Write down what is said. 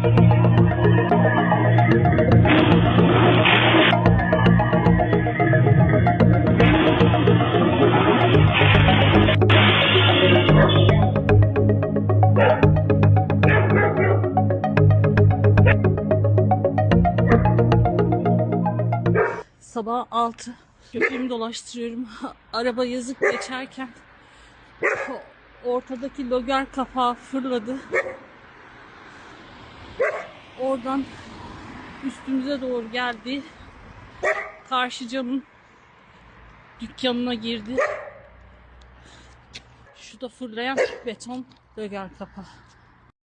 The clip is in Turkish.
Sabah 6 köpeğimi dolaştırıyorum. Araba yazık geçerken ortadaki logar kapağı fırladı. Oradan üstümüze doğru geldi. Karşı camın dükkanına girdi. Şu da fırlayan beton logar kapağı.